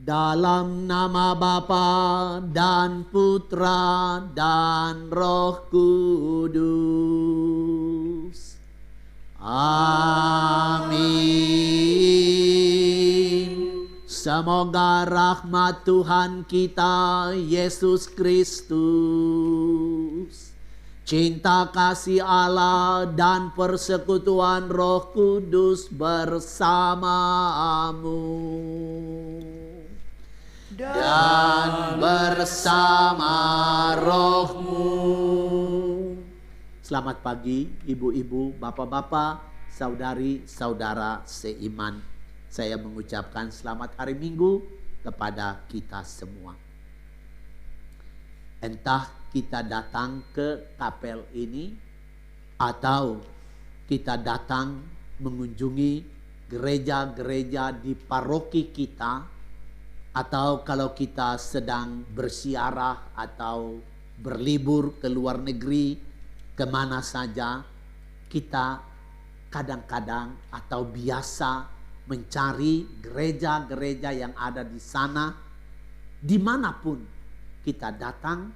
Dalam nama Bapa dan Putra dan Roh Kudus. Amin. Semoga rahmat Tuhan kita Yesus Kristus, cinta kasih Allah dan persekutuan Roh Kudus bersamamu dan bersama rohmu. Selamat pagi ibu-ibu, bapak-bapak, saudari-saudara seiman. Saya mengucapkan selamat hari Minggu kepada kita semua. Entah kita datang ke kapel ini atau kita datang mengunjungi gereja-gereja di paroki kita, atau kalau kita sedang bersiarah atau berlibur ke luar negeri, kemana saja, kita kadang-kadang atau biasa mencari gereja-gereja yang ada di sana. Dimanapun kita datang,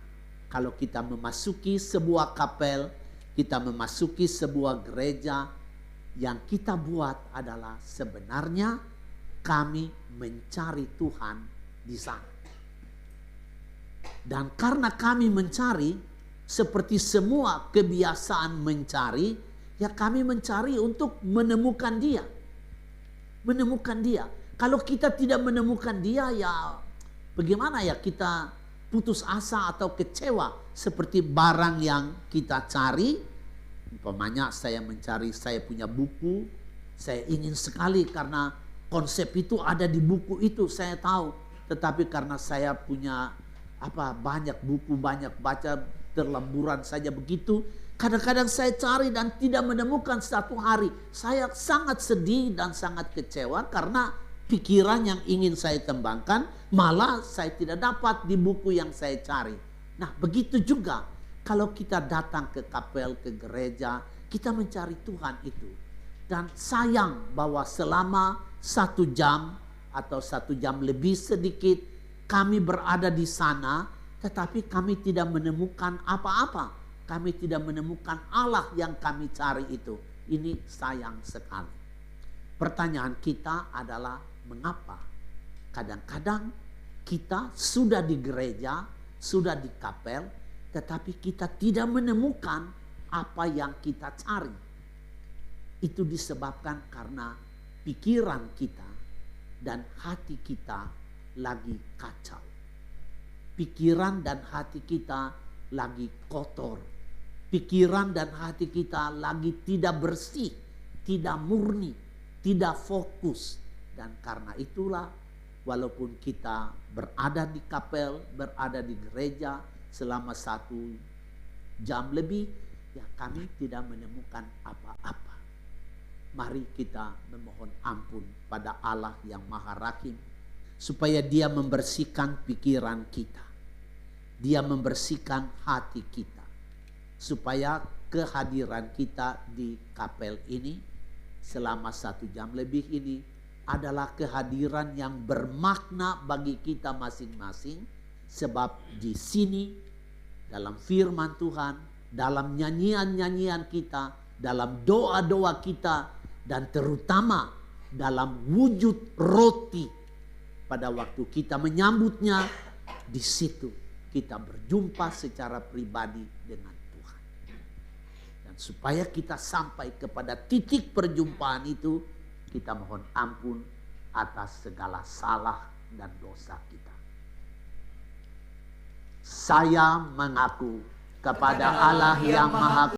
kalau kita memasuki sebuah kapel, kita memasuki sebuah gereja, yang kita buat adalah sebenarnya kami mencari Tuhan di sana. Dan karena kami mencari, seperti semua kebiasaan mencari, ya kami mencari untuk menemukan Dia. Menemukan Dia. Kalau kita tidak menemukan Dia, ya bagaimana ya kita putus asa atau kecewa seperti barang yang kita cari. Umpamanya saya mencari, saya punya buku, saya ingin sekali karena konsep itu ada di buku itu, saya tahu. Tetapi karena saya punya banyak buku, banyak baca, terlemburan saja begitu. Kadang-kadang saya cari dan tidak menemukan. Satu hari saya sangat sedih dan sangat kecewa karena pikiran yang ingin saya kembangkan malah saya tidak dapat di buku yang saya cari. Nah, begitu juga kalau kita datang ke kapel, ke gereja, kita mencari Tuhan itu. Dan sayang bahwa selama 1 jam atau 1 jam lebih sedikit kami berada di sana, tetapi kami tidak menemukan apa-apa. Kami tidak menemukan Allah yang kami cari itu. Ini sayang sekali. Pertanyaan kita adalah mengapa kadang-kadang kita sudah di gereja, sudah di kapel, tetapi kita tidak menemukan apa yang kita cari. Itu disebabkan karena pikiran kita dan hati kita lagi kacau. Pikiran dan hati kita lagi kotor. Pikiran dan hati kita lagi tidak bersih, tidak murni, tidak fokus. Dan karena itulah walaupun kita berada di kapel, berada di gereja selama 1 jam lebih, ya kami tidak menemukan apa-apa. Mari kita memohon ampun pada Allah yang Maha Rahim, supaya Dia membersihkan pikiran kita. Dia membersihkan hati kita. Supaya kehadiran kita di kapel ini selama 1 jam lebih ini adalah kehadiran yang bermakna bagi kita masing-masing. Sebab di sini dalam firman Tuhan, dalam nyanyian-nyanyian kita, dalam doa-doa kita, dan terutama dalam wujud roti pada waktu kita menyambutnya, di situ kita berjumpa secara pribadi dengan Tuhan. Dan supaya kita sampai kepada titik perjumpaan itu, kita mohon ampun atas segala salah dan dosa kita. Saya mengaku kepada Allah yang Maha